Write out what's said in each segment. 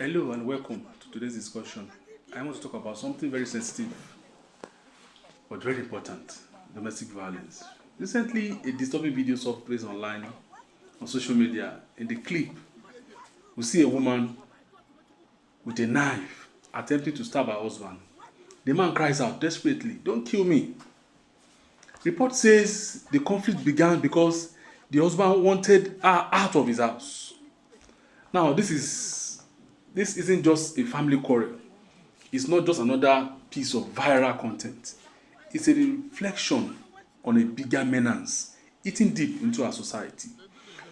Hello and welcome to today's discussion. I want to talk about something very sensitive but very important: domestic violence. Recently, a disturbing video surfaced online on social media. In the clip, we see a woman with a knife attempting to stab her husband. The man cries out desperately, "Don't kill me." Report says the conflict began because the husband wanted her out of his house. Now, this isn't just a family quarrel. It's not just another piece of viral content. It's a reflection on a bigger menace eating deep into our society.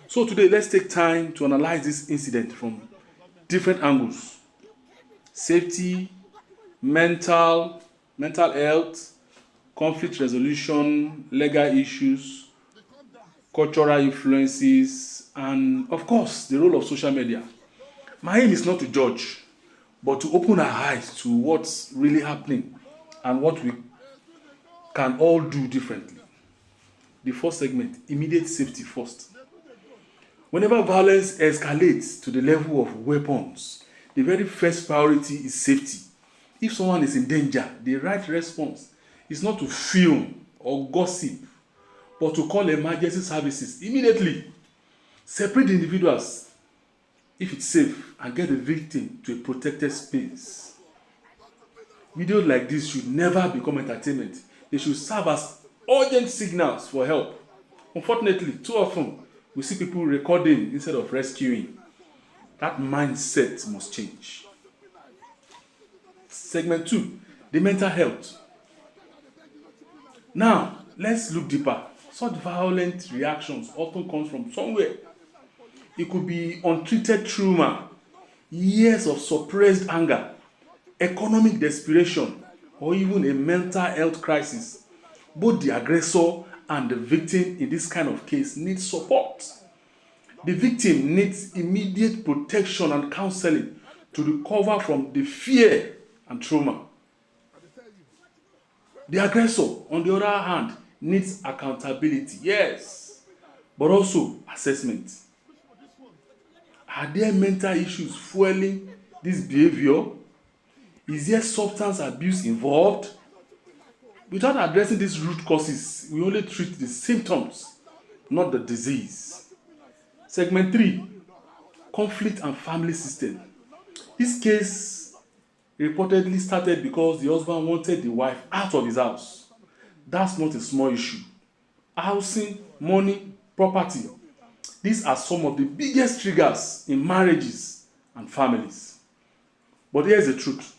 So today, let's take time to analyze this incident from different angles: safety, mental health, conflict resolution, legal issues, cultural influences, and of course, the role of social media. My aim is not to judge, but to open our eyes to what's really happening and what we can all do differently. The first segment: immediate safety first. Whenever violence escalates to the level of weapons, the very first priority is safety. If someone is in danger, the right response is not to film or gossip, but to call emergency services immediately. Separate the individuals if it's safe and get the victim to a protected space. Videos like this should never become entertainment. They should serve as urgent signals for help. Unfortunately, too often we see people recording instead of rescuing. That mindset must change. Segment 2: the mental health. Now, let's look deeper. Such violent reactions often come from somewhere. It could be untreated trauma, years of suppressed anger, economic desperation, or even a mental health crisis. Both the aggressor and the victim in this kind of case need support. The victim needs immediate protection and counseling to recover from the fear and trauma. The aggressor, on the other hand, needs accountability, yes, but also assessment. Are there mental issues fueling this behavior? Is there substance abuse involved? Without addressing these root causes, we only treat the symptoms, not the disease. Segment 3: conflict and family system. This case reportedly started because the husband wanted the wife out of his house. That's not a small issue. Housing, money, property. These are some of the biggest triggers in marriages and families. But here's the truth: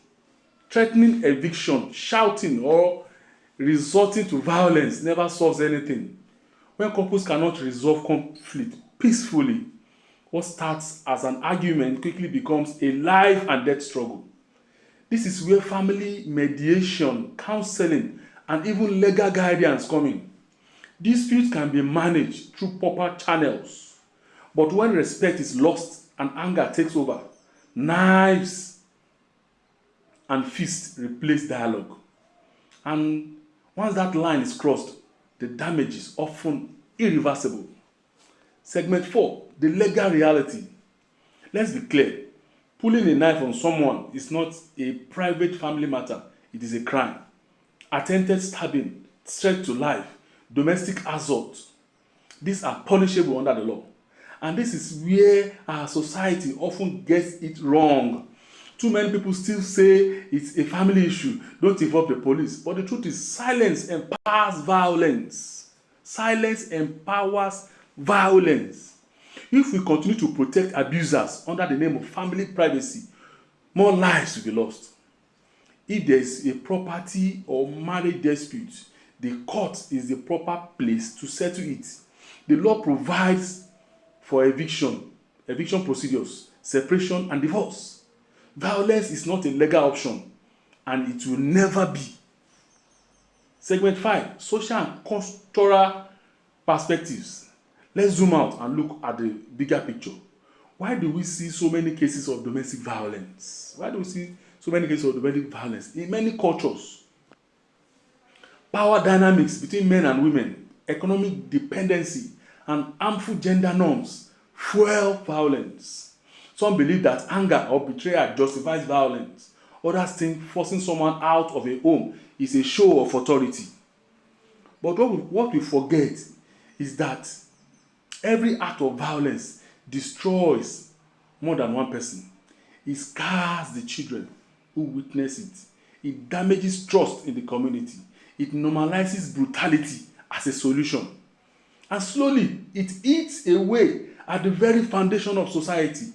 threatening eviction, shouting, or resorting to violence never solves anything. When couples cannot resolve conflict peacefully, what starts as an argument quickly becomes a life and death struggle. This is where family mediation, counseling, and even legal guidance come in. Disputes can be managed through proper channels, but when respect is lost and anger takes over, knives and fists replace dialogue. And once that line is crossed, the damage is often irreversible. Segment 4: the legal reality. Let's be clear: pulling a knife on someone is not a private family matter, it is a crime. Attempted stabbing, threat to life, domestic assault, these are punishable under the law. And this is where our society often gets it wrong. Too many people still say it's a family issue, don't involve the police. But the truth is, silence empowers violence. Silence empowers violence. If we continue to protect abusers under the name of family privacy, more lives will be lost. If there is a property or marriage dispute, the court is the proper place to settle it. The law provides for eviction procedures, separation, and divorce. Violence is not a legal option, and it will never be. Segment 5: social and cultural perspectives. Let's zoom out and look at the bigger picture. Why do we see so many cases of domestic violence? Why do we see so many cases of domestic violence? In many cultures, power dynamics between men and women, economic dependency, and harmful gender norms fuel violence. Some believe that anger or betrayal justifies violence. Others think forcing someone out of a home is a show of authority. But what we forget is that every act of violence destroys more than one person. It scars the children who witness it. It damages trust in the community. It normalizes brutality as a solution. And slowly, it eats away at the very foundation of society.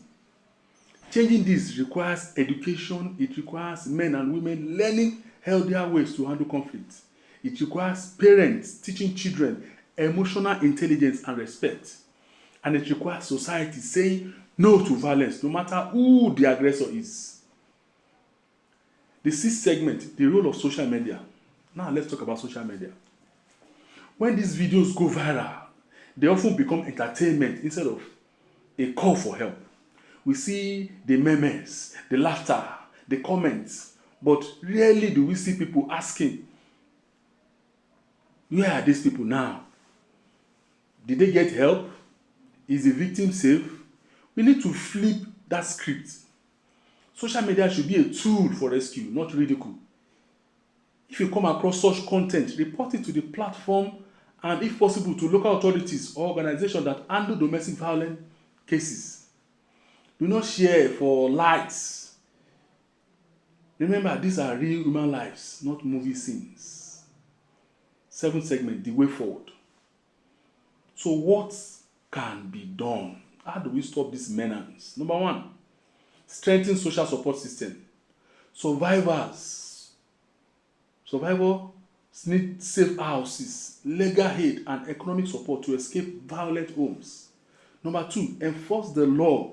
Changing this requires education. It requires men and women learning healthier ways to handle conflict. It requires parents teaching children emotional intelligence and respect. And it requires society saying no to violence, no matter who the aggressor is. The sixth segment, the role of social media. Now let's talk about social media. When these videos go viral, they often become entertainment instead of a call for help. We see the memes, the laughter, the comments, but rarely do we see people asking, where are these people now? Did they get help? Is the victim safe? We need to flip that script. Social media should be a tool for rescue, not ridicule. If you come across such content, report it to the platform and, if possible, to local authorities or organizations that handle domestic violence cases. Do not share for likes. Remember, these are real human lives, not movie scenes. Seventh segment, the way forward. So what can be done? How do we stop this menace? Number one, strengthen social support system. Survivors need safe houses, legal aid, and economic support to escape violent homes. Number two, enforce the law.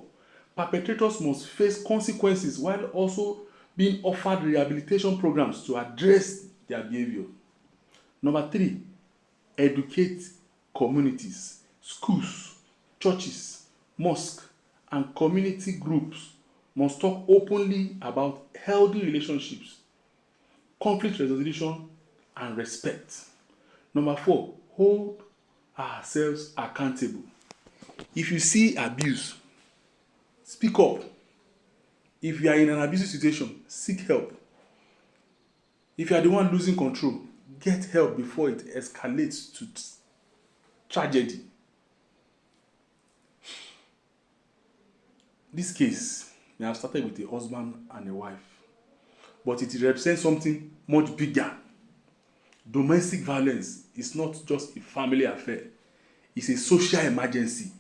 Perpetrators must face consequences while also being offered rehabilitation programs to address their behavior. Number three, educate communities. Schools, churches, mosques, and community groups must talk openly about healthy relationships, conflict resolution, and respect. Number four, hold ourselves accountable. If you see abuse, speak up. If you are in an abusive situation, seek help. If you are the one losing control, get help before it escalates to tragedy. This case may have started with a husband and a wife, but it represents something much bigger. Domestic violence is not just a family affair, it's a social emergency.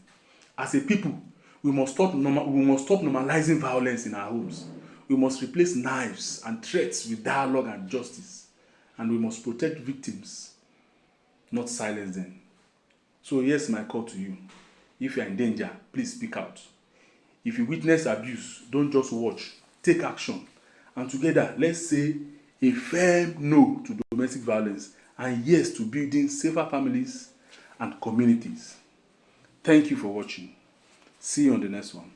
As a people, we must stop normalizing violence in our homes. We must replace knives and threats with dialogue and justice. And we must protect victims, not silence them. So here's my call to you. If you are in danger, please speak out. If you witness abuse, don't just watch. Take action. And together, let's say a firm no to domestic violence and yes to building safer families and communities. Thank you for watching. See you on the next one.